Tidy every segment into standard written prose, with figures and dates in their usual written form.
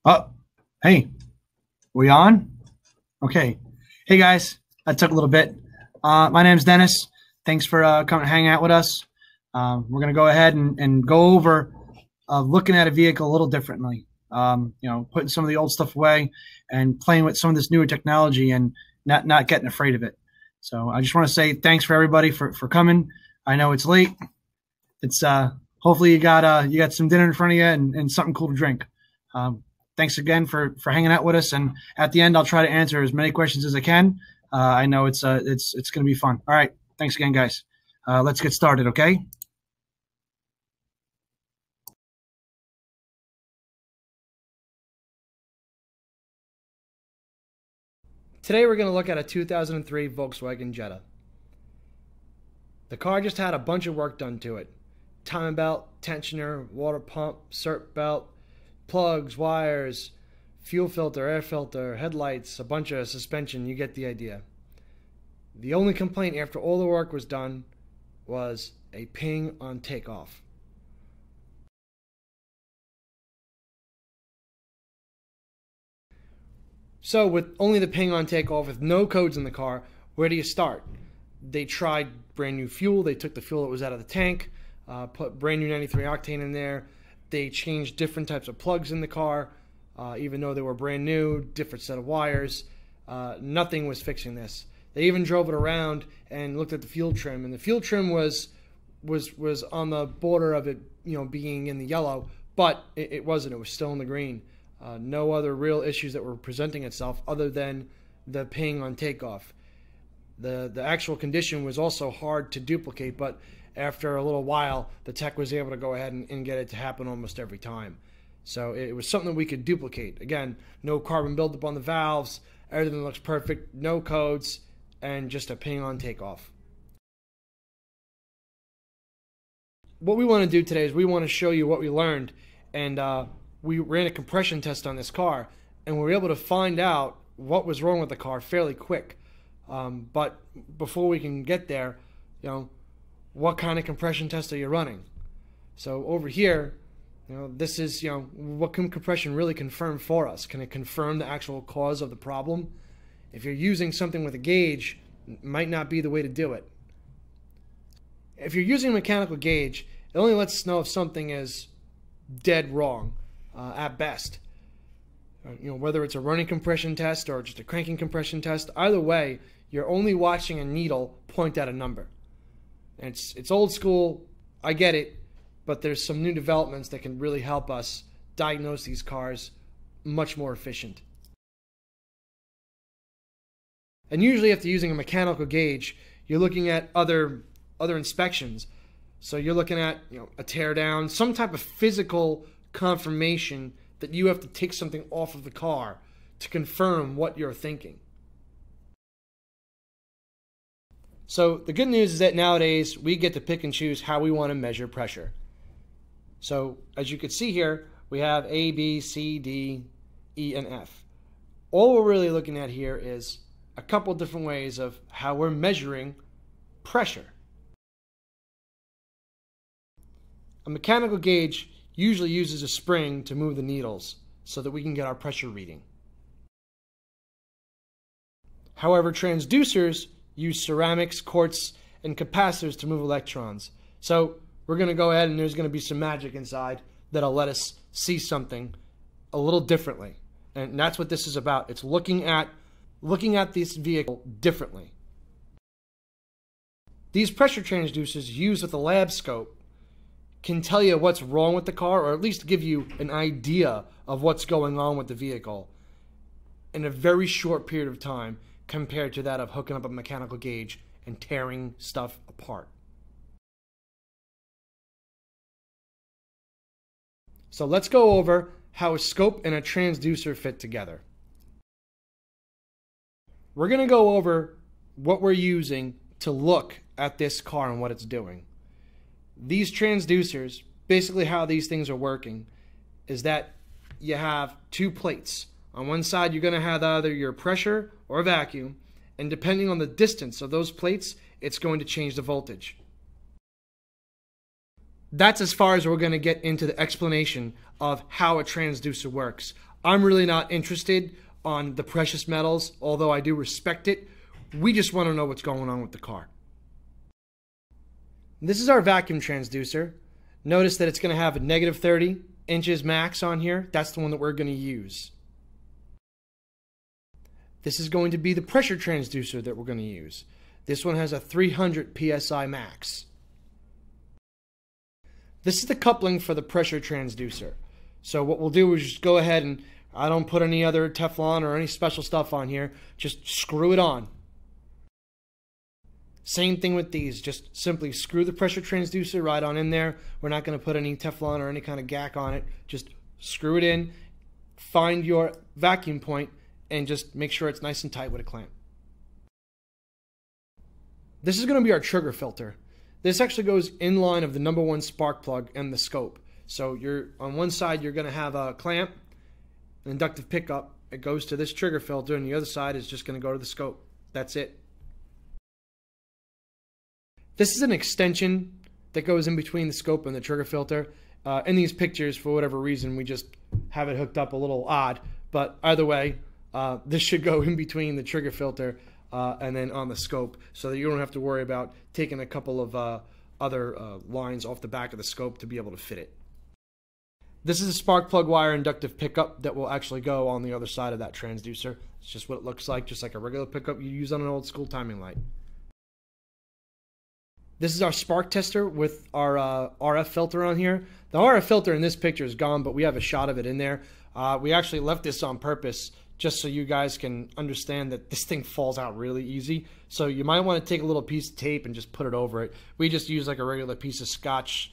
Oh, hey, we on? Okay. Hey guys, that took a little bit. My name's Dennis. Thanks for coming to hang out with us. We're going to go ahead and go over looking at a vehicle a little differently. Putting some of the old stuff away and playing with some of this newer technology and not getting afraid of it. So I just want to say thanks for everybody for coming. I know it's late. It's hopefully you got some dinner in front of you and something cool to drink. Thanks again for hanging out with us. And at the end, I'll try to answer as many questions as I can. I know it's going to be fun. All right. Thanks again, guys. Let's get started. Okay. Today we're going to look at a 2003 Volkswagen Jetta. The car just had a bunch of work done to it. Timing belt, tensioner, water pump, cert belt, plugs, wires, fuel filter, air filter, headlights, a bunch of suspension. You get the idea. The only complaint after all the work was done was a ping on takeoff. So with only the ping on takeoff, with no codes in the car, where do you start? They tried brand new fuel. They took the fuel that was out of the tank, put brand new 93 octane in there. They changed different types of plugs in the car, even though they were brand new, different set of wires. Nothing was fixing this. They even drove it around and looked at the fuel trim, and the fuel trim was on the border of it, being in the yellow, but it wasn't. It was still in the green. No other real issues that were presenting itself other than the ping on takeoff. The actual condition was also hard to duplicate, but after a little while, the tech was able to go ahead and get it to happen almost every time. So it was something that we could duplicate. Again, no carbon buildup on the valves, everything looks perfect, no codes, and just a ping on takeoff. What we want to do today is we want to show you what we learned, and we ran a compression test on this car, and we were able to find out what was wrong with the car fairly quick. But before we can get there, what kind of compression test are you running? So over here, this is, what can compression really confirm for us? Can it confirm the actual cause of the problem? If you're using something with a gauge, it might not be the way to do it. If you're using a mechanical gauge, it only lets us know if something is dead wrong, at best. Whether it's a running compression test or just a cranking compression test, either way, you're only watching a needle point at a number. It's old school, I get it, but there's some new developments that can really help us diagnose these cars much more efficient. And usually after using a mechanical gauge, you're looking at other inspections. So you're looking at a tear down, some type of physical confirmation that you have to take something off of the car to confirm what you're thinking. So the good news is that nowadays we get to pick and choose how we want to measure pressure. So as you can see here, we have A, B, C, D, E, and F. All we're really looking at here is a couple different ways of how we're measuring pressure. A mechanical gauge usually uses a spring to move the needles so that we can get our pressure reading. However, transducers use ceramics, quartz, and capacitors to move electrons. So we're going to go ahead and there's going to be some magic inside that'll let us see something a little differently. And that's what this is about. It's looking at this vehicle differently. These pressure transducers used with a lab scope can tell you what's wrong with the car, or at least give you an idea of what's going on with the vehicle in a very short period of time compared to that of hooking up a mechanical gauge and tearing stuff apart. So let's go over how a scope and a transducer fit together. We're going to go over what we're using to look at this car and what it's doing. These transducers, basically how these things are working, is that you have two plates. On one side, you're going to have either your pressure or vacuum, and depending on the distance of those plates, it's going to change the voltage. That's as far as we're going to get into the explanation of how a transducer works. I'm really not interested on the precious metals, although I do respect it. We just want to know what's going on with the car. This is our vacuum transducer. Notice that it's going to have a negative 30 inches max on here. That's the one that we're going to use. This is going to be the pressure transducer that we're going to use. This one has a 300 psi max. This is the coupling for the pressure transducer. So what we'll do is just go ahead and I don't put any other Teflon or any special stuff on here. Just screw it on. Same thing with these. Just simply screw the pressure transducer right on in there. We're not going to put any Teflon or any kind of gack on it. Just screw it in. Find your vacuum point and just make sure it's nice and tight with a clamp. This is going to be our trigger filter. This actually goes in line of the #1 spark plug and the scope. So you're on one side, you're going to have a clamp, an inductive pickup. It goes to this trigger filter, and the other side is just going to go to the scope. That's it. This is an extension that goes in between the scope and the trigger filter. In these pictures, for whatever reason, we just have it hooked up a little odd. But either way, this should go in between the trigger filter and then on the scope, so that you don't have to worry about taking a couple of other lines off the back of the scope to be able to fit it. This is a spark plug wire inductive pickup that will actually go on the other side of that transducer. It's just what it looks like, just like a regular pickup you use on an old school timing light. This is our spark tester with our RF filter on here. The RF filter in this picture is gone, but we have a shot of it in there. We actually left this on purpose just so you guys can understand that this thing falls out really easy. So you might want to take a little piece of tape and just put it over it. We just use like a regular piece of Scott's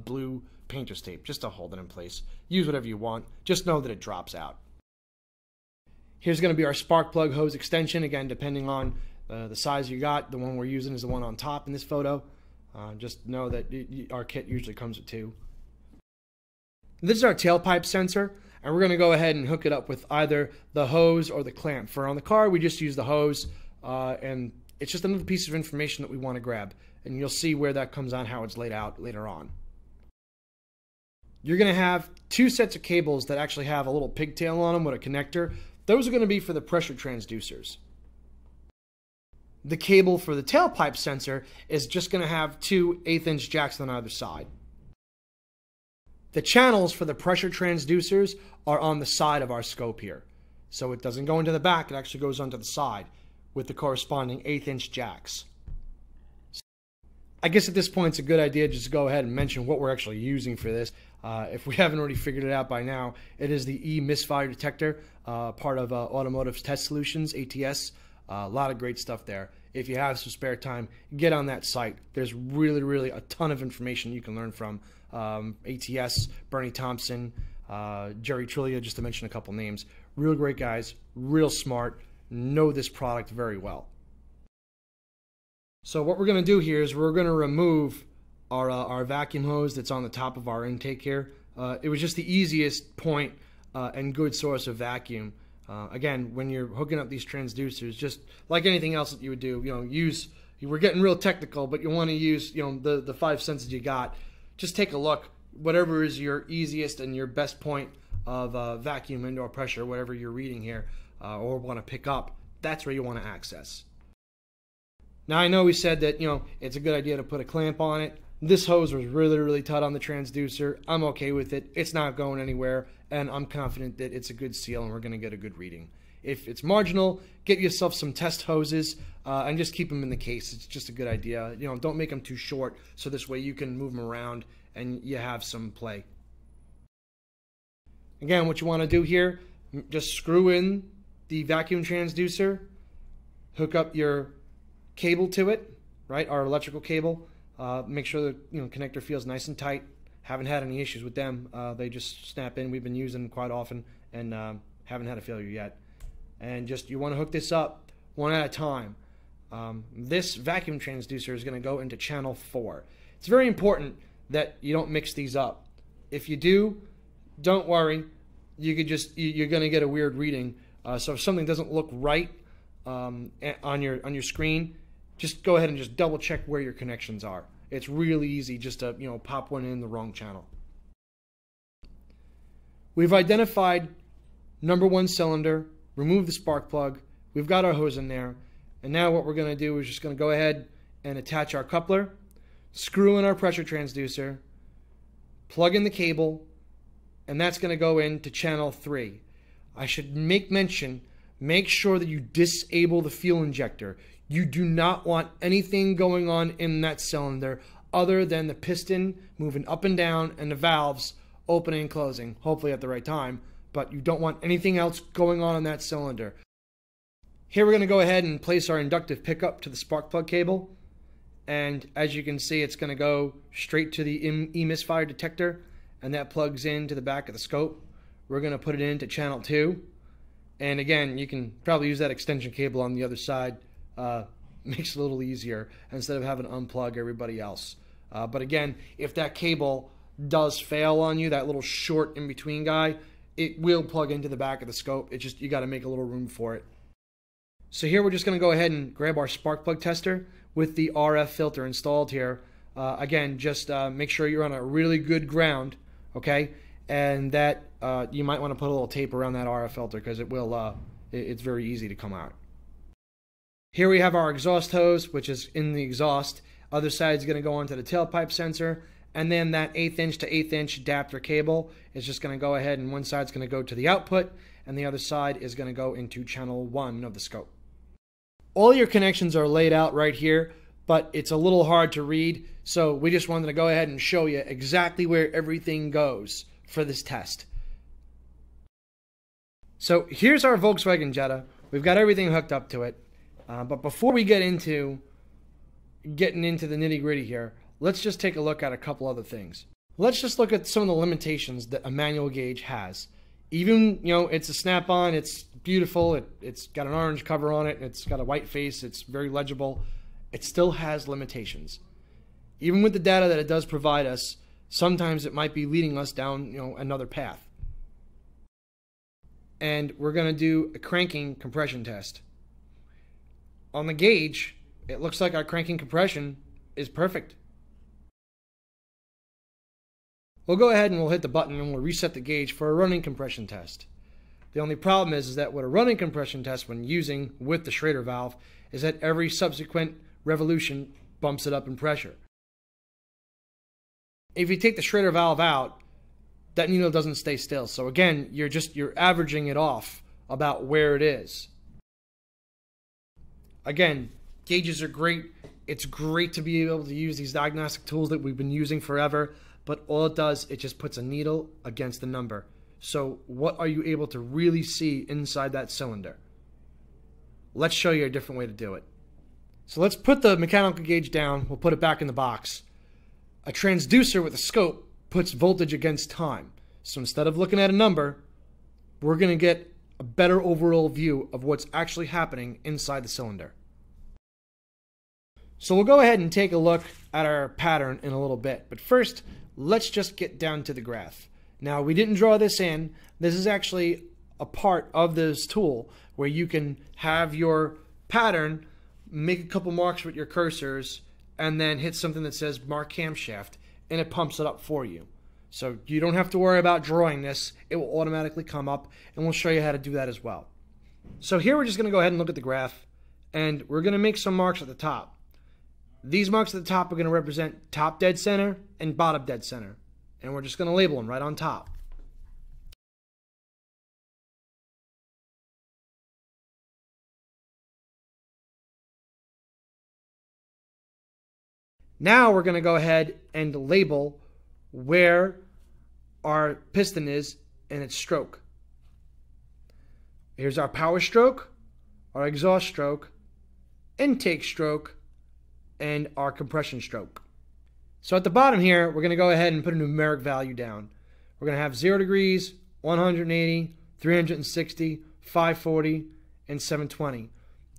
blue painter's tape just to hold it in place. Use whatever you want. Just know that it drops out. Here's going to be our spark plug hose extension. Again, depending on the size you got, the one we're using is the one on top in this photo. Just know that our kit usually comes with 2. This is our tailpipe sensor, and we're going to go ahead and hook it up with either the hose or the clamp. For on the car, we just use the hose, and it's just another piece of information that we want to grab, and you'll see where that comes on, how it's laid out later on. You're going to have 2 sets of cables that actually have a little pigtail on them with a connector. Those are going to be for the pressure transducers. The cable for the tailpipe sensor is just going to have 2 1/8-inch jacks on either side. The channels for the pressure transducers are on the side of our scope here. So it doesn't go into the back, it actually goes onto the side with the corresponding 1/8-inch jacks. I guess at this point it's a good idea just to go ahead and mention what we're actually using for this. If we haven't already figured it out by now, it is the E-misfire detector, part of Automotive Test Solutions, ATS. A lot of great stuff there. If you have some spare time, get on that site. There's really a ton of information you can learn from ATS, Bernie Thompson, Jerry Trillia, just to mention a couple names. Real great guys, real smart, know this product very well. So what we're going to do here is we're going to remove our vacuum hose that's on the top of our intake here. It was just the easiest point and good source of vacuum. Again, when you're hooking up these transducers, just like anything else that you would do, we're getting real technical, but you want to use, the 5 cents that you got. Just take a look, whatever is your easiest and your best point of vacuum indoor pressure, whatever you're reading here, or want to pick up, that's where you want to access. Now, I know we said that, it's a good idea to put a clamp on it. This hose was really tight on the transducer. I'm okay with it. It's not going anywhere, and I'm confident that it's a good seal and we're going to get a good reading. If it's marginal, get yourself some test hoses and just keep them in the case. It's just a good idea. Don't make them too short, so this way you can move them around and you have some play. Again, what you want to do here, just screw in the vacuum transducer, hook up your cable to it, right? Our electrical cable. Make sure the connector feels nice and tight. Haven't had any issues with them. They just snap in. We've been using them quite often and haven't had a failure yet. And just you want to hook this up one at a time. This vacuum transducer is going to go into channel 4. It's very important that you don't mix these up. If you do, don't worry. You're going to get a weird reading. So if something doesn't look right on your screen, just go ahead and just double check where your connections are. It's really easy just to pop one in the wrong channel. We've identified number 1 cylinder, remove the spark plug, we've got our hose in there, and now what we're going to do is just going to go ahead and attach our coupler, screw in our pressure transducer, plug in the cable, and that's going to go into channel 3. I should make sure that you disable the fuel injector. You do not want anything going on in that cylinder other than the piston moving up and down and the valves opening and closing, hopefully at the right time, but you don't want anything else going on in that cylinder. Here we're going to go ahead and place our inductive pickup to the spark plug cable, and as you can see, it's going to go straight to the e-misfire detector, and that plugs into the back of the scope. We're going to put it into channel 2, and again, you can probably use that extension cable on the other side. Makes it a little easier instead of having to unplug everybody else. But again, if that cable does fail on you, that little short in between guy, it will plug into the back of the scope. It's just, you got to make a little room for it. So here we're just going to go ahead and grab our spark plug tester with the RF filter installed here. Again, just make sure you're on a really good ground, okay? And that you might want to put a little tape around that RF filter because it will. It's very easy to come out. Here we have our exhaust hose, which is in the exhaust. Other side is going to go onto the tailpipe sensor, and then that 1/8 inch to 1/8 inch adapter cable is just going to go ahead, and one side is going to go to the output, and the other side is going to go into channel 1 of the scope. All your connections are laid out right here, but it's a little hard to read, so we just wanted to go ahead and show you exactly where everything goes for this test. So here's our Volkswagen Jetta. We've got everything hooked up to it. But before we get into getting into the nitty-gritty here, let's just take a look at a couple other things. Let's just look at some of the limitations that a manual gauge has. Even, it's a snap-on, it's beautiful, it's got an orange cover on it, it's got a white face, it's very legible. It still has limitations. Even with the data that it does provide us, sometimes it might be leading us down, another path. And we're going to do a cranking compression test. On the gauge, it looks like our cranking compression is perfect. We'll go ahead and we'll hit the button and we'll reset the gauge for a running compression test. The only problem is that with a running compression test when using with the Schrader valve is that every subsequent revolution bumps it up in pressure. If you take the Schrader valve out, that needle doesn't stay still. So again, you're averaging it off about where it is. Again, gauges are great. It's great to be able to use these diagnostic tools that we've been using forever, but all it does, it just puts a needle against the number. So what are you able to really see inside that cylinder? Let's show you a different way to do it. So let's put the mechanical gauge down. We'll put it back in the box. A transducer with a scope puts voltage against time. So instead of looking at a number, we're going to get a better overall view of what's actually happening inside the cylinder. So we'll go ahead and take a look at our pattern in a little bit. But first, let's just get down to the graph. Now, we didn't draw this in. This is actually a part of this tool where you can have your pattern, make a couple marks with your cursors, and then hit something that says mark camshaft, and it pumps it up for you. So you don't have to worry about drawing this. It will automatically come up, and we'll show you how to do that as well. So here we're just going to go ahead and look at the graph, and we're going to make some marks at the top. These marks at the top are going to represent top dead center and bottom dead center, and we're just going to label them right on top. Now we're going to go ahead and label where our piston is in its stroke. Here's our power stroke, our exhaust stroke, intake stroke, and our compression stroke. So at the bottom here, we're going to go ahead and put a numeric value down. We're going to have 0 degrees, 180, 360, 540, and 720.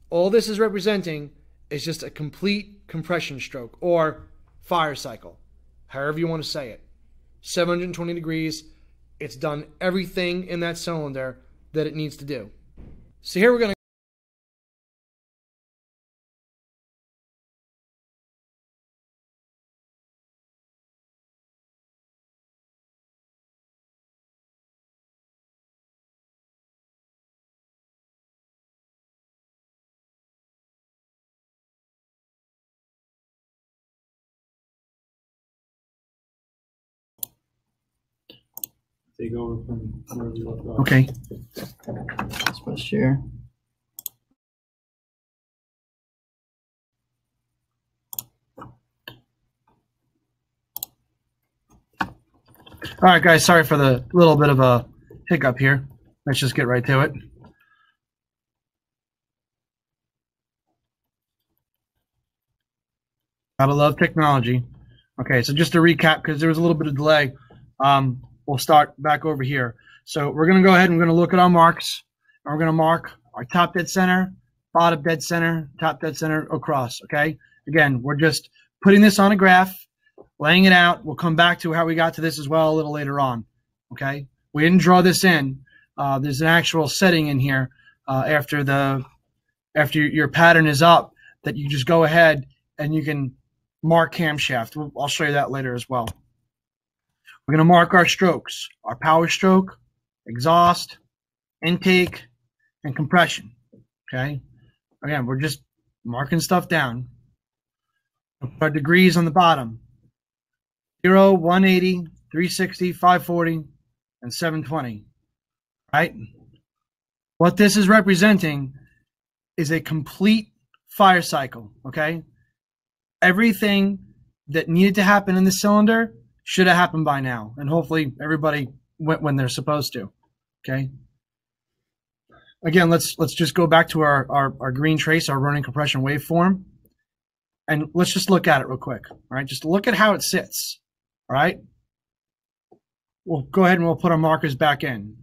All this is representing is just a complete compression stroke or fire cycle, however you want to say it. 720 degrees, it's done everything in that cylinder that it needs to do. So here we're going to take over from where we left off. Okay. Let's press share. All right, guys. Sorry for the little bit of a hiccup here. Let's just get right to it. Gotta love technology. Okay, so just to recap, because there was a little bit of delay, we'll start back over here. So we're going to go ahead and we're going to look at our marks. And we're going to mark our top dead center, bottom dead center, top dead center across, okay? Again, we're just putting this on a graph, laying it out. We'll come back to how we got to this as well a little later on, okay? We didn't draw this in. There's an actual setting in here after your pattern is up that you just go ahead and you can mark camshaft. I'll show you that later as well. We're going to mark our strokes, our power stroke, exhaust, intake, and compression, okay? Again, we're just marking stuff down. Our degrees on the bottom, 0, 180, 360, 540, and 720, right? What this is representing is a complete fire cycle, okay? Everything that needed to happen in the cylinder should have happened by now, and hopefully everybody went when they're supposed to, okay? Again, let's just go back to our green trace, our running compression waveform, and let's just look at it real quick, all right? Just look at how it sits, all right? We'll go ahead and we'll put our markers back in.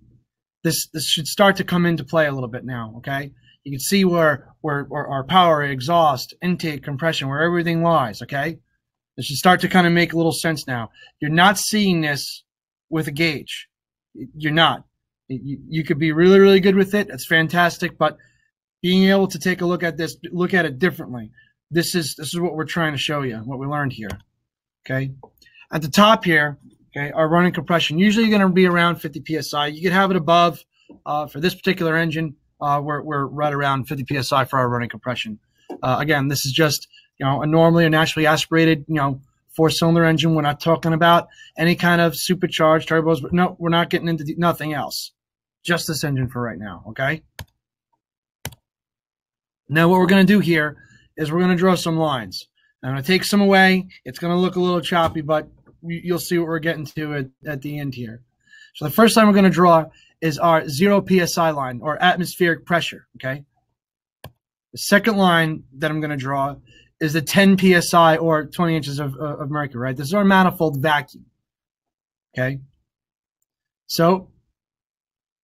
This should start to come into play a little bit now, okay? You can see where our power, exhaust, intake, compression, where everything lies, okay? This should start to kind of make a little sense now. You're not seeing this with a gauge. You're not. You could be really, really good with it. It's fantastic, but being able to take a look at this, look at it differently. This is what we're trying to show you, what we learned here, okay? At the top here, okay, our running compression, usually going to be around 50 PSI. You could have it above. For this particular engine, we're right around 50 PSI for our running compression. Again, this is just, a normally or naturally aspirated, 4-cylinder engine. We're not talking about any kind of supercharged turbos, but no, we're not getting into nothing else. Just this engine for right now, okay? Now what we're going to do here is we're going to draw some lines. I'm going to take some away. It's going to look a little choppy, but you'll see what we're getting to at the end here. So the first line we're going to draw is our 0 PSI line, or atmospheric pressure, okay? The second line that I'm going to draw is the 10 PSI, or 20 inches of mercury, right? This is our manifold vacuum, okay? So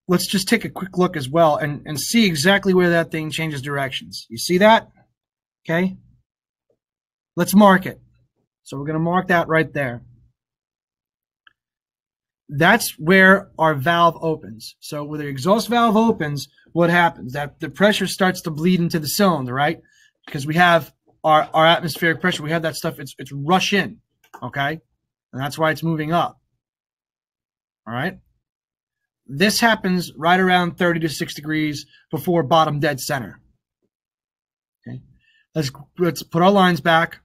let's just take a quick look as well and see exactly where that thing changes directions. You see that? Okay? Let's mark it. So we're going to mark that right there. That's where our valve opens. So when the exhaust valve opens, what happens? That the pressure starts to bleed into the cylinder, right? Because we have our atmospheric pressure. We have that stuff. It's rush in, okay? And that's why it's moving up. All right? This happens right around 30 to 6 degrees before bottom dead center. Okay? Let's put our lines back.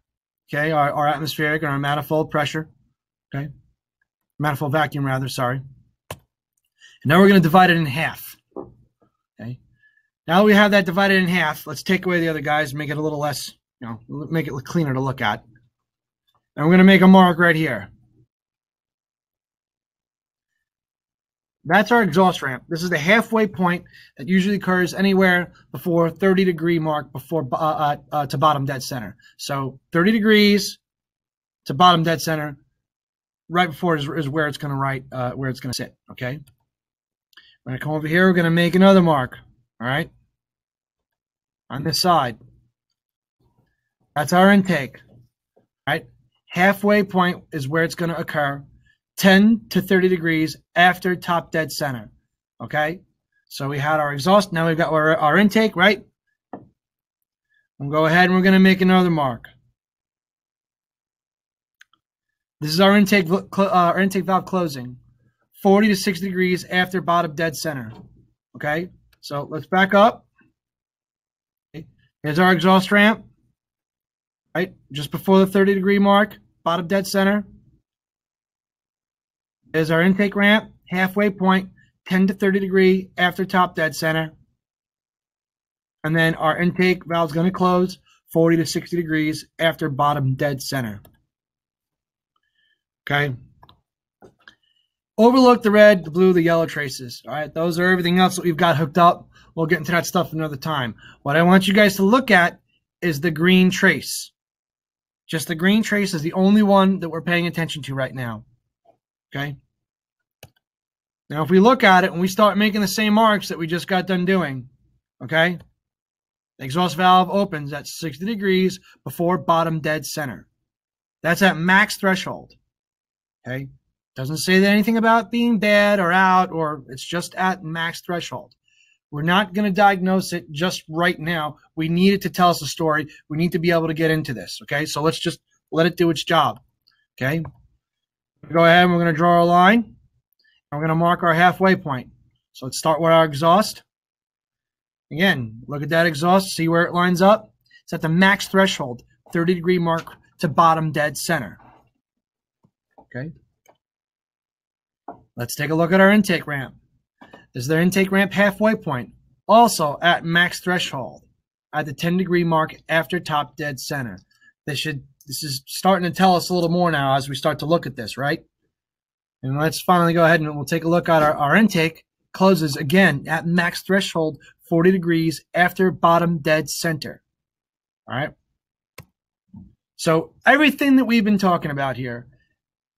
Okay? Our atmospheric and our manifold pressure. Okay? Manifold vacuum, rather, sorry. And now we're going to divide it in half. Okay. Now that we have that divided in half, let's take away the other guys, make it a little less, make it look cleaner to look at. And we're going to make a mark right here. That's our exhaust ramp. This is the halfway point that usually occurs anywhere before 30-degree mark before to bottom dead center. So 30 degrees to bottom dead center. Right before is where it's going to sit, okay? We're going to come over here. We're going to make another mark, all right? On this side. That's our intake, right? Halfway point is where it's going to occur, 10 to 30 degrees after top dead center, okay? So we had our exhaust. Now we've got our intake, right? We'll go ahead and we're going to make another mark. This is our intake valve closing, 40 to 60 degrees after bottom dead center. Okay, so let's back up. Okay. Here's our exhaust ramp, right? Just before the 30-degree mark, bottom dead center. There's our intake ramp, halfway point, 10 to 30 degree after top dead center. And then our intake valve is going to close 40 to 60 degrees after bottom dead center. Okay. Overlook the red, the blue, the yellow traces. All right. Those are everything else that we've got hooked up. We'll get into that stuff another time. What I want you guys to look at is the green trace. Just the green trace is the only one that we're paying attention to right now. Okay. Now, if we look at it and we start making the same marks that we just got done doing, okay, the exhaust valve opens at 60 degrees before bottom dead center. That's at max threshold. Okay. Doesn't say anything about being dead or out, or it's just at max threshold. We're not going to diagnose it just right now. We need it to tell us a story. We need to be able to get into this. Okay. So let's just let it do its job. Okay. Go ahead and we're going to draw our line. And we're going to mark our halfway point. So let's start with our exhaust. Again, look at that exhaust, see where it lines up. It's at the max threshold, 30 degree mark to bottom dead center. Okay. Let's take a look at our intake ramp. This is their intake ramp halfway point, also at max threshold, at the 10 degree mark after top dead center. This is starting to tell us a little more now as we start to look at this, right? And let's finally go ahead and we'll take a look at our intake. Closes again at max threshold, 40 degrees after bottom dead center. All right. So everything that we've been talking about here,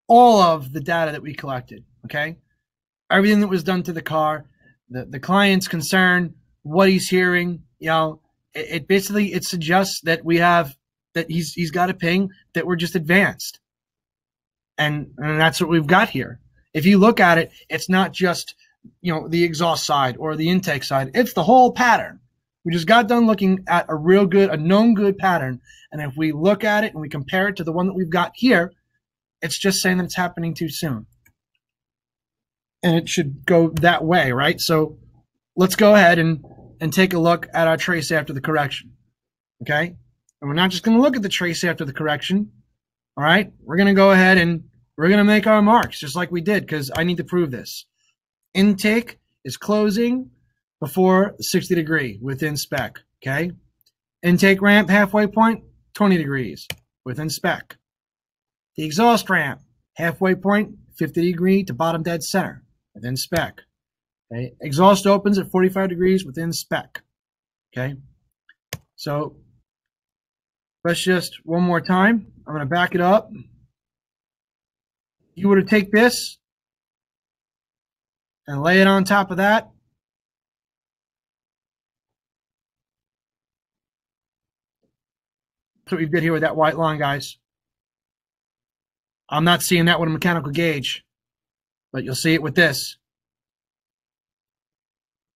all of the data that we collected, okay, everything that was done to the car, the client's concern, what he's hearing, you know, it basically, it suggests that we have, that he's got a ping, that we're just advanced. And that's what we've got here. If you look at it, it's not just, you know, the exhaust side or the intake side. It's the whole pattern. We just got done looking at a real good, a known good pattern. And if we look at it and we compare it to the one that we've got here, it's just saying that it's happening too soon. And it should go that way, right? So let's go ahead and take a look at our trace after the correction. Okay? And we're not just going to look at the trace after the correction. All right? We're going to go ahead and we're going to make our marks just like we did, because I need to prove this. Intake is closing before 60 degree within spec. Okay? Intake ramp halfway point, 20 degrees within spec. The exhaust ramp halfway point, 50 degree to bottom dead center within spec. Okay? Exhaust opens at 45 degrees within spec. Okay? So let's just one more time. I'm going to back it up. You were to take this and lay it on top of that. That's what we did here with that white line, guys. I'm not seeing that with a mechanical gauge, but you'll see it with this.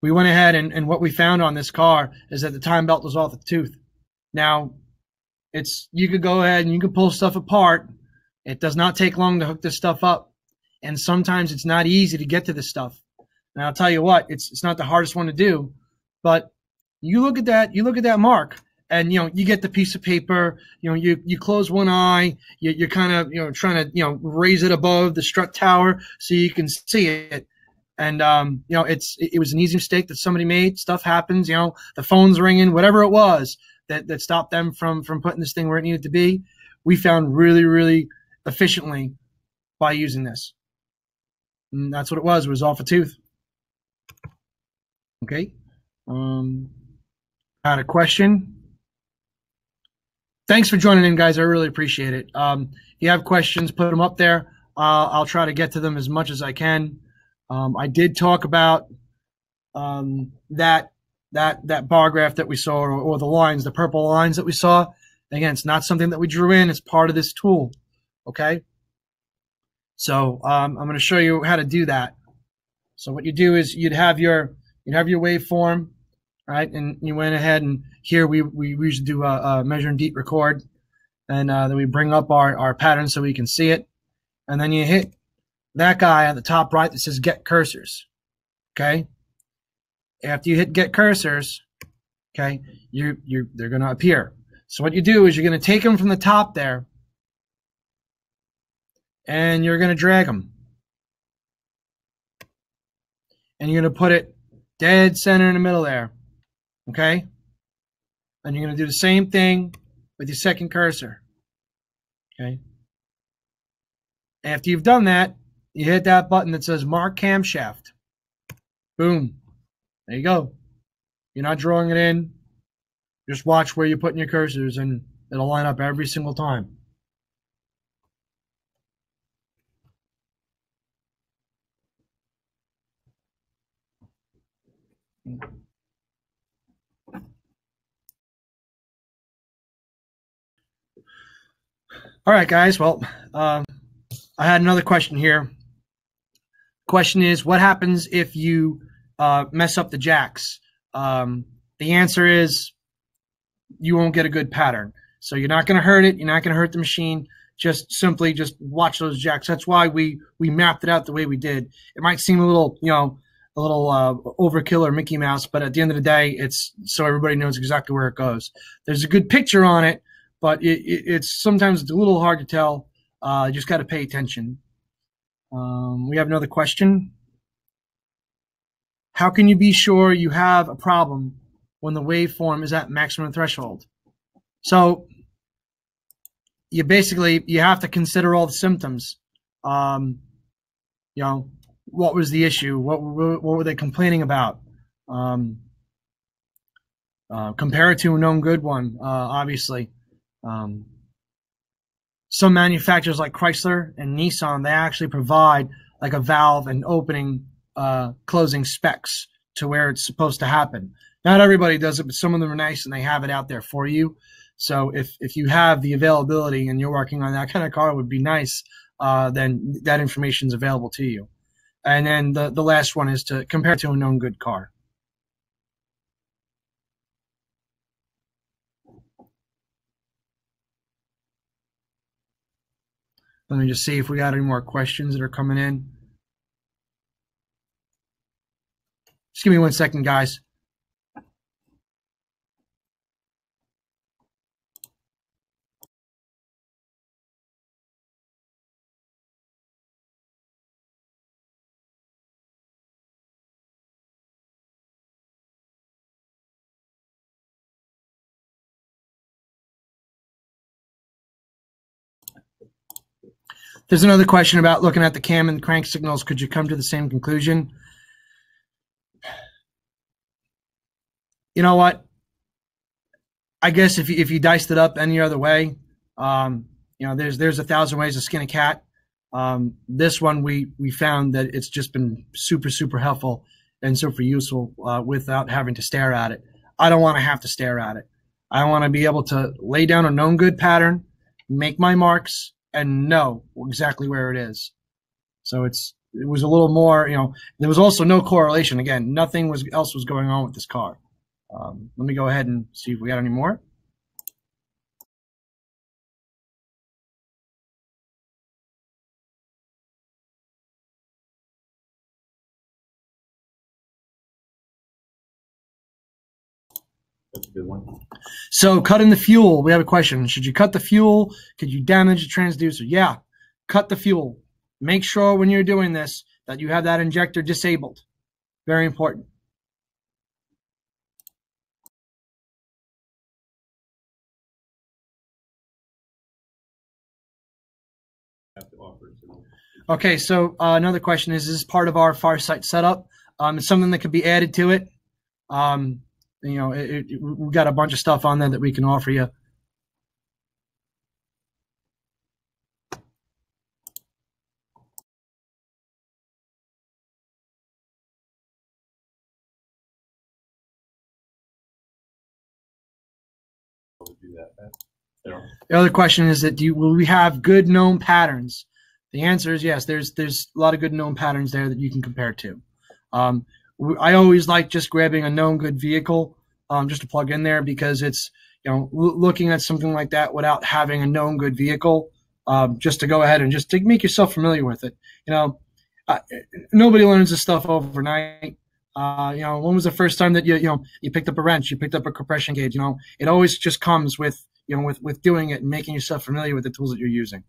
We went ahead and what we found on this car is that the time belt was off the tooth. Now, you could go ahead and you can pull stuff apart. It does not take long to hook this stuff up. And sometimes it's not easy to get to this stuff. And I'll tell you what, it's not the hardest one to do, but you look at that mark and, you know, you get the piece of paper, you know, you close one eye, you're kind of, you know, trying to, you know, raise it above the strut tower so you can see it. And, you know, it was an easy mistake that somebody made. Stuff happens, you know, the phone's ringing, whatever it was that stopped them from putting this thing where it needed to be. We found really, really efficiently by using this. And that's what it was off a tooth. Okay. I had a question. Thanks for joining in, guys. I really appreciate it. If you have questions, put them up there. I'll try to get to them as much as I can. I did talk about that bar graph that we saw, or the lines, the purple lines that we saw. Again, it's not something that we drew in. It's part of this tool. Okay. So I'm going to show you how to do that. So what you do is you'd have your waveform, right? And you went ahead and here we usually do a measure and deep record, and then we bring up our pattern so we can see it, and then you hit that guy at the top right that says get cursors. Okay. After you hit get cursors, okay, they're going to appear. So what you do is you're going to take them from the top there, and you're going to drag them. and you're going to put it dead center in the middle there. Okay? And you're going to do the same thing with your second cursor. Okay? After you've done that, you hit that button that says Mark Camshaft. Boom. There you go. You're not drawing it in. Just watch where you're putting your cursors, and it'll line up every single time. All right, guys. Well, I had another question here. Question is, what happens if you mess up the jacks? The answer is you won't get a good pattern. So you're not going to hurt it. You're not going to hurt the machine. Just simply just watch those jacks. That's why we mapped it out the way we did. It might seem a little, overkill or Mickey Mouse, but at the end of the day, it's so everybody knows exactly where it goes. There's a good picture on it, but it's sometimes it's a little hard to tell. You just got to pay attention. We have another question. How can you be sure you have a problem when the waveform is at maximum threshold? So you have to consider all the symptoms. What was the issue? What were they complaining about? Compare it to a known good one, obviously. Some manufacturers like Chrysler and Nissan, they actually provide like a valve and opening, closing specs to where it's supposed to happen. Not everybody does it, but some of them are nice and they have it out there for you. So if you have the availability and you're working on that kind of car, it would be nice. Then that information is available to you. And then the last one is to compare it to a known good car. Let me just see if we got any more questions that are coming in. Just give me 1 second, guys. There's another question about looking at the cam and crank signals. Could you come to the same conclusion? You know what? I guess if you diced it up any other way, there's 1,000 ways to skin a cat. This one we found that it's just been super, super helpful and super useful without having to stare at it. I don't want to have to stare at it. I want to be able to lay down a known good pattern, make my marks, and know exactly where it is. So it was a little more, there was also no correlation. Again, nothing else was going on with this car. Let me go ahead and see if we got any more. That's a good one. So cutting the fuel, we have a question. Should you cut the fuel? Could you damage the transducer? Yeah, cut the fuel. Make sure when you're doing this that you have that injector disabled. Very important. Okay, so another question is this part of our Farsight setup? It's something that could be added to it. We've got a bunch of stuff on there that we can offer you. The other question is that will we have good known patterns? The answer is yes. There's a lot of good known patterns there that you can compare to. I always like just grabbing a known good vehicle just to plug in there because it's looking at something like that without having a known good vehicle just to go ahead and just to make yourself familiar with it. Nobody learns this stuff overnight. When was the first time that you picked up a wrench, you picked up a compression gauge? It always just comes with with doing it and making yourself familiar with the tools that you're using.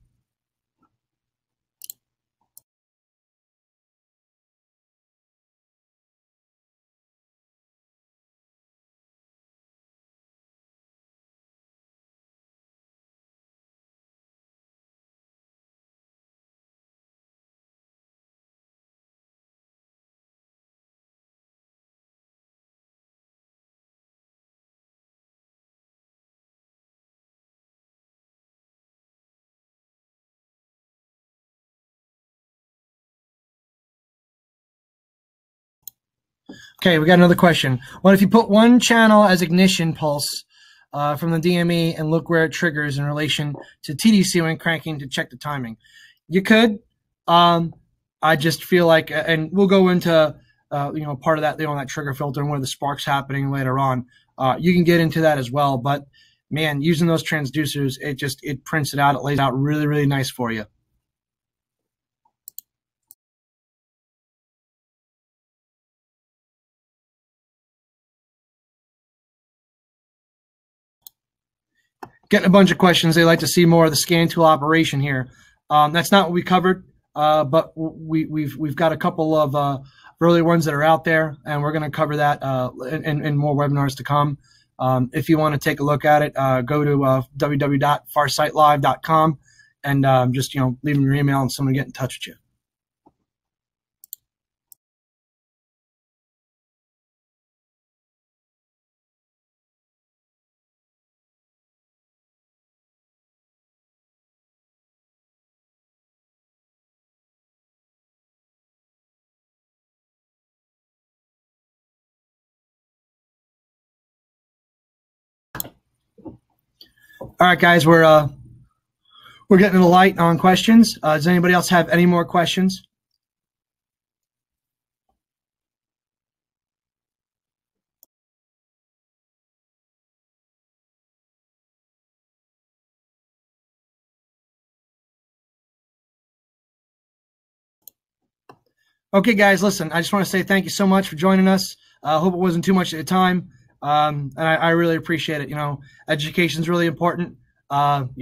Okay, we got another question. What if you put one channel as ignition pulse from the DME and look where it triggers in relation to TDC when cranking to check the timing? You could. I just feel like, and we'll go into part of that, that trigger filter and where the spark's happening later on. You can get into that as well, but man, using those transducers, it prints it out. It lays out really, really nice for you. Getting a bunch of questions. They like to see more of the scan tool operation here. That's not what we covered, but we've got a couple of early ones that are out there, and we're going to cover that in more webinars to come. If you want to take a look at it, go to www.farsightlive.com and just leave them your email and someone will get in touch with you. All right, guys, we're getting a light on questions. Does anybody else have any more questions? Okay, guys, listen, I just want to say thank you so much for joining us. I hope it wasn't too much at a time. And I really appreciate it. Education is really important. I'm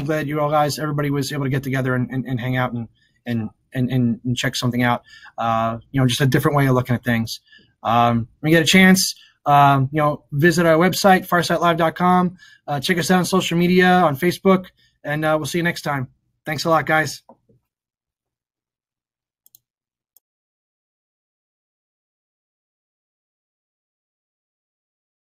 glad you all guys, everybody was able to get together and hang out and check something out. Just a different way of looking at things. When you get a chance, visit our website, farsightlive.com. Check us out on social media, on Facebook, and we'll see you next time. Thanks a lot, guys.